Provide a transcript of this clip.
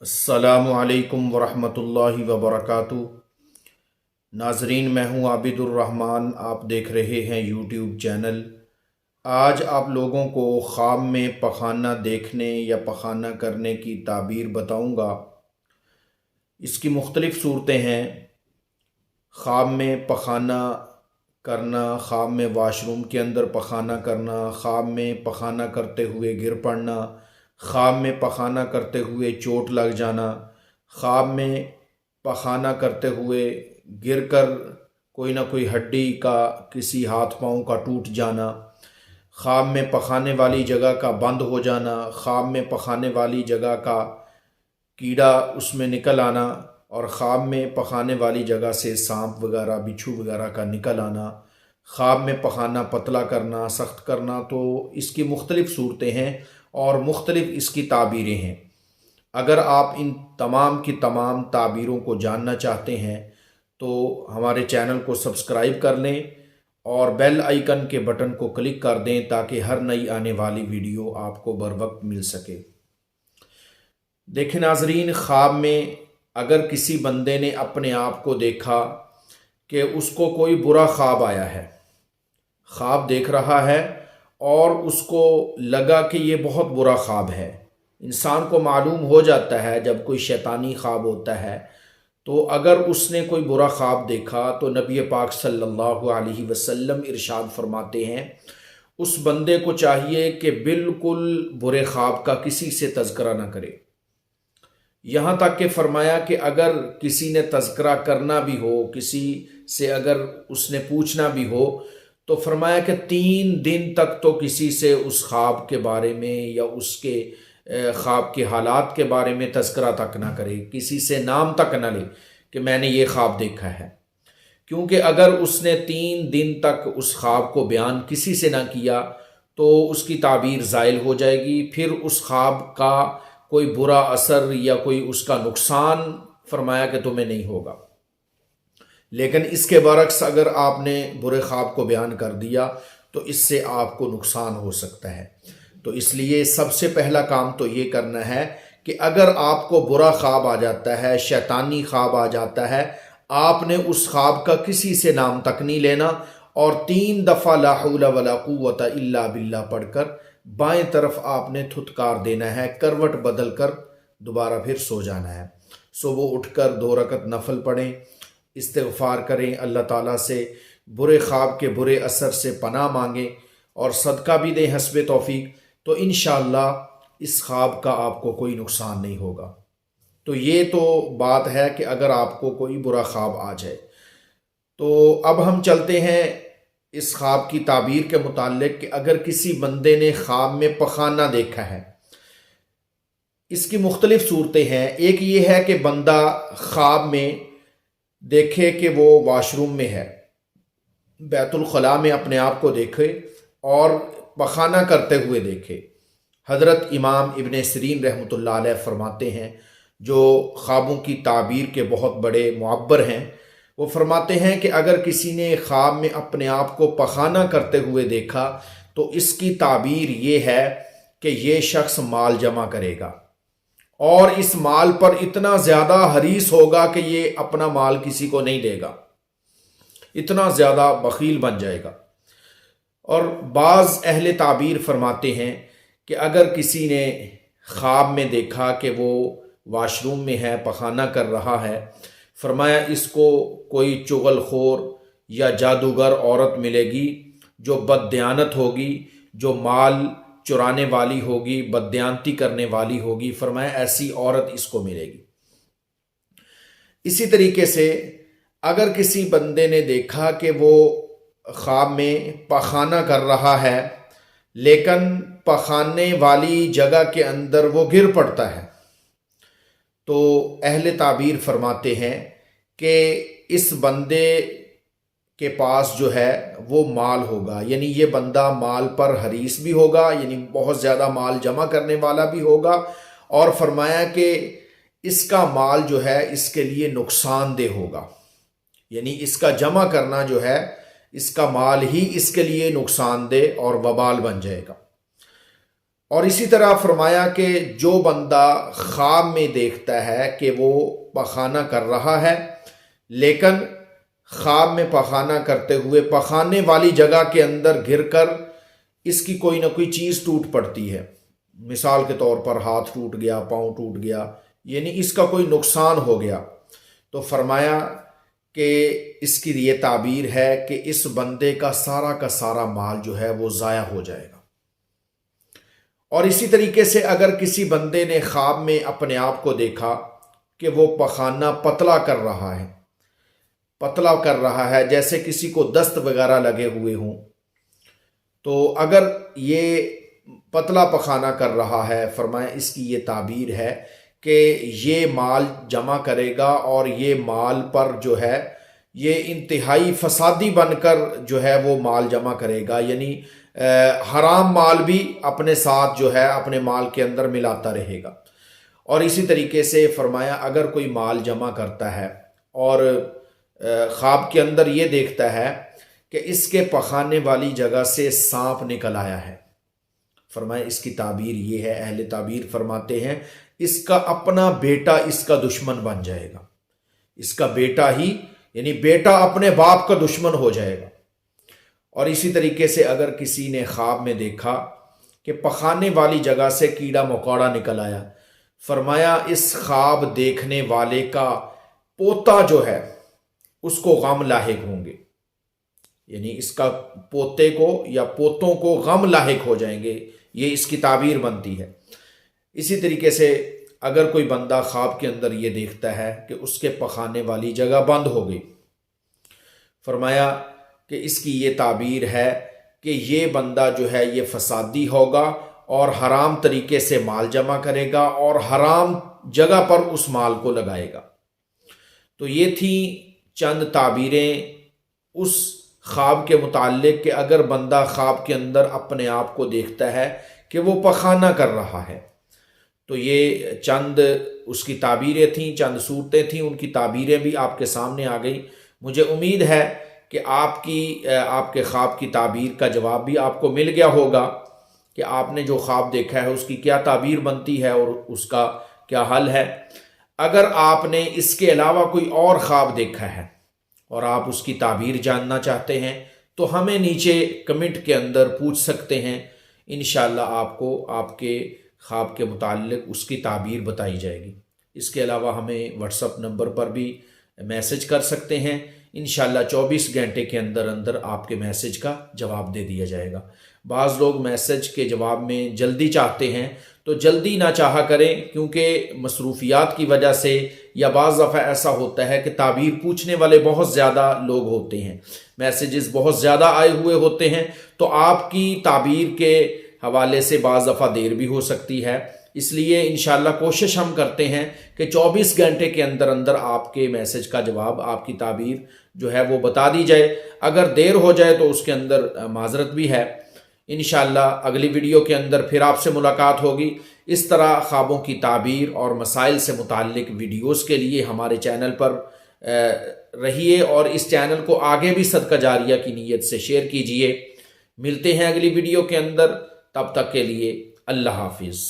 अस्सलामु अलैकुम वरहमतुल्लाहि वबरकातुहू। नाजरीन, मैं हूँ आबिदुर्रहमान। आप देख रहे हैं यूट्यूब चैनल। आज आप लोगों को ख्वाब में पखाना देखने या पखाना करने की ताबीर बताऊँगा। इसकी मुख्तलिफ़ सूरतें हैं। ख्वाब में पखाना करना, ख्वाब में वाशरूम के अंदर पखाना करना, ख्वाब में पखाना करते हुए गिर पड़ना, ख्वाब में पखाना करते हुए चोट लग जाना, ख्वाब में पखाना करते हुए गिरकर कोई ना कोई हड्डी का, किसी हाथ पाँव का टूट जाना, ख्वाब में पखाने वाली जगह का बंद हो जाना, ख्वाब में पखाने वाली जगह का कीड़ा उसमें निकल आना, और ख्वाब में पखाने वाली जगह से सांप वगैरह, बिच्छू वगैरह का निकल आना, ख्वाब में पखाना पतला करना, सख्त करना। तो इसकी मुख्तलिफ़ सूरतें हैं और मुख्तलिफ़ इसकी ताबीरें हैं। अगर आप इन तमाम की तमाम ताबीरों को जानना चाहते हैं तो हमारे चैनल को सब्सक्राइब कर लें और बेल आइकन के बटन को क्लिक कर दें ताकि हर नई आने वाली वीडियो आपको बर वक्त मिल सके। देखें नाजरीन, ख्वाब में अगर किसी बंदे ने अपने आप को देखा कि उसको कोई बुरा ख्वाब आया है, ख्वाब देख रहा है और उसको लगा कि ये बहुत बुरा ख्वाब है। इंसान को मालूम हो जाता है जब कोई शैतानी ख्वाब होता है, तो अगर उसने कोई बुरा ख्वाब देखा तो नबी पाक सल्लल्लाहु अलैहि वसल्लम इरशाद फरमाते हैं, उस बंदे को चाहिए कि बिल्कुल बुरे ख्वाब का किसी से तज़किरा न करे। यहाँ तक कि फरमाया कि अगर किसी ने तज़किरा करना भी हो, किसी से अगर उसने पूछना भी हो, तो फरमाया कि 3 दिन तक तो किसी से उस ख्वाब के बारे में या उसके ख्वाब के हालात के बारे में तज़किरा तक ना करे, किसी से नाम तक ना ले कि मैंने ये ख्वाब देखा है। क्योंकि अगर उसने 3 दिन तक उस ख्वाब को बयान किसी से ना किया तो उसकी ताबीर ज़ाइल हो जाएगी, फिर उस ख्वाब का कोई बुरा असर या कोई उसका नुकसान फरमाया कि तुम्हें नहीं होगा। लेकिन इसके बरक्स अगर आपने बुरे ख्वाब को बयान कर दिया तो इससे आपको नुकसान हो सकता है। तो इसलिए सबसे पहला काम तो ये करना है कि अगर आपको बुरा ख्वाब आ जाता है, शैतानी ख्वाब आ जाता है, आपने उस ख्वाब का किसी से नाम तक नहीं लेना और 3 दफ़ा ला हौला वला कुव्वता इल्ला बिल्लाह पढ़कर बाएं तरफ आपने थुतकार देना है, करवट बदल कर दोबारा फिर सो जाना है। सुबह उठकर 2 रकत नफल पढ़ें, इस्तिग़फ़ार करें, अल्लाह ताला से बुरे ख्वाब के बुरे असर से पनाह मांगें और सदका भी दें हस्बे तौफीक। तो इंशाअल्लाह इस ख्वाब का आपको कोई नुकसान नहीं होगा। तो ये तो बात है कि अगर आपको कोई बुरा ख्वाब आ जाए। तो अब हम चलते हैं इस ख्वाब की ताबीर के मुताल्लिक कि अगर किसी बंदे ने ख्वाब में पखाना देखा है, इसकी मुख्तलिफ़ सूरतें हैं। एक ये है कि बंदा ख्वाब में देखे कि वो वाशरूम में है, बैतुल खला में अपने आप को देखे और पखाना करते हुए देखे। हज़रत इमाम इब्न सिरीन रहमतुल्लाह अलैह फरमाते हैं, जो ख्वाबों की ताबीर के बहुत बड़े मुअब्बर हैं, वो फरमाते हैं कि अगर किसी ने ख्वाब में अपने आप को पखाना करते हुए देखा तो इसकी ताबीर ये है कि ये शख्स माल जमा करेगा और इस माल पर इतना ज़्यादा हरीस होगा कि ये अपना माल किसी को नहीं देगा, इतना ज़्यादा बखील बन जाएगा। और बाज़ अहले ताबीर फरमाते हैं कि अगर किसी ने ख्वाब में देखा कि वो वाशरूम में है, पखाना कर रहा है, फरमाया इसको कोई चुगलखोर या जादूगर औरत मिलेगी जो बददियानत होगी, जो माल चुराने वाली होगी, बददियानती करने वाली होगी। फरमाया ऐसी औरत इसको मिलेगी। इसी तरीके से अगर किसी बंदे ने देखा कि वो ख्वाब में पखाना कर रहा है लेकिन पखाने वाली जगह के अंदर वो गिर पड़ता है, तो अहले ताबीर फरमाते हैं कि इस बंदे के पास जो है वो माल होगा, यानी ये बंदा माल पर हरीस भी होगा, यानी बहुत ज़्यादा माल जमा करने वाला भी होगा। और फरमाया कि इसका माल जो है इसके लिए नुकसानदेह होगा, यानी इसका जमा करना जो है, इसका माल ही इसके लिए नुकसानदेह और वबाल बन जाएगा। اور اسی طرح فرمایا کہ جو بندہ خواب میں دیکھتا ہے کہ وہ پخانہ کر رہا ہے، لیکن خواب میں پخانہ کرتے ہوئے پخانے والی جگہ کے اندر گر کر اس کی کوئی نہ کوئی چیز ٹوٹ پڑتی ہے، مثال کے طور پر ہاتھ ٹوٹ گیا، پاؤں ٹوٹ گیا، یعنی اس کا کوئی نقصان ہو گیا، تو فرمایا کہ اس کی یہ تعبیر ہے کہ اس بندے کا سارا مال جو ہے وہ ضائع ہو جائے گا۔ اور اسی طریقے سے اگر کسی بندے نے خواب میں اپنے آپ کو دیکھا کہ وہ پخانہ پتلا کر رہا ہے جیسے کسی کو دست وغیرہ لگے ہوئے ہوں، تو اگر یہ پتلا پخانہ کر رہا ہے، فرمایا اس کی یہ تعبیر ہے کہ یہ مال جمع کرے گا اور یہ مال پر جو ہے یہ انتہائی فسادی بن کر جو ہے وہ مال جمع کرے گا، یعنی حرام مال بھی اپنے ساتھ جو ہے اپنے مال کے اندر ملاتا رہے گا۔ اور اسی طریقے سے فرمایا اگر کوئی مال جمع کرتا ہے اور خواب کے اندر یہ دیکھتا ہے کہ اس کے پخانے والی جگہ سے سانپ نکل آیا ہے، فرمایا اس کی تعبیر یہ ہے، اہل تعبیر فرماتے ہیں اس کا اپنا بیٹا اس کا دشمن بن جائے گا، اس کا بیٹا ہی یعنی بیٹا اپنے باپ کا دشمن ہو جائے گا۔ اور اسی طریقے سے اگر کسی نے خواب میں دیکھا کہ پخانے والی جگہ سے کیڑا مکوڑا نکل آیا، فرمایا اس خواب دیکھنے والے کا پوتا جو ہے اس کو غم لاحق ہوں گے، یعنی اس کا پوتے کو یا پوتوں کو غم لاحق ہو جائیں گے، یہ اس کی تعبیر بنتی ہے۔ اسی طریقے سے اگر کوئی بندہ خواب کے اندر یہ دیکھتا ہے کہ اس کے پخانے والی جگہ بند ہو گئی، فرمایا کہ اس کی یہ تعبیر ہے کہ یہ بندہ جو ہے یہ فسادی ہوگا اور حرام طریقے سے مال جمع کرے گا اور حرام جگہ پر اس مال کو لگائے گا۔ تو یہ تھی چند تعبیریں اس خواب کے متعلق کہ اگر بندہ خواب کے اندر اپنے آپ کو دیکھتا ہے کہ وہ پخانہ کر رہا ہے، تو یہ چند اس کی تعبیریں تھیں، چند صورتیں تھیں، ان کی تعبیریں بھی آپ کے سامنے آ گئی۔ مجھے امید ہے کہ آپ کے خواب کی تعبیر کا جواب بھی آپ کو مل گیا ہوگا کہ آپ نے جو خواب دیکھا ہے اس کی کیا تعبیر بنتی ہے اور اس کا کیا حل ہے۔ اگر آپ نے اس کے علاوہ کوئی اور خواب دیکھا ہے اور آپ اس کی تعبیر جاننا چاہتے ہیں تو ہمیں نیچے کمنٹ کے اندر پوچھ سکتے ہیں، انشاءاللہ آپ کو آپ کے خواب کے متعلق اس کی تعبیر بتائی جائے گی۔ اس کے علاوہ ہمیں واٹس ایپ نمبر پر بھی میسج کر سکتے ہیں، انشاءاللہ 24 گھنٹے کے اندر اندر آپ کے میسج کا جواب دے دیا جائے گا۔ بعض لوگ میسج کے جواب میں جلدی چاہتے ہیں، تو جلدی نہ چاہا کریں، کیونکہ مصروفیات کی وجہ سے یا بعض دفعہ ایسا ہوتا ہے کہ تعبیر پوچھنے والے بہت زیادہ لوگ ہوتے ہیں، میسیجز بہت زیادہ آئے ہوئے ہوتے ہیں، تو آپ کی تعبیر کے حوالے سے بعض دفعہ دیر بھی ہو سکتی ہے۔ اس لیے انشاءاللہ کوشش ہم کرتے ہیں کہ 24 گھنٹے کے اندر اندر آپ کے میسج کا جواب، آپ کی تعبیر جو ہے وہ بتا دی جائے۔ اگر دیر ہو جائے تو اس کے اندر معذرت بھی ہے۔ انشاءاللہ اگلی ویڈیو کے اندر پھر آپ سے ملاقات ہوگی۔ اس طرح خوابوں کی تعبیر اور مسائل سے متعلق ویڈیوز کے لیے ہمارے چینل پر رہیے اور اس چینل کو آگے بھی صدقہ جاریہ کی نیت سے شیئر کیجیے۔ ملتے ہیں اگلی ویڈیو کے اندر، تب تک کے لیے اللہ حافظ۔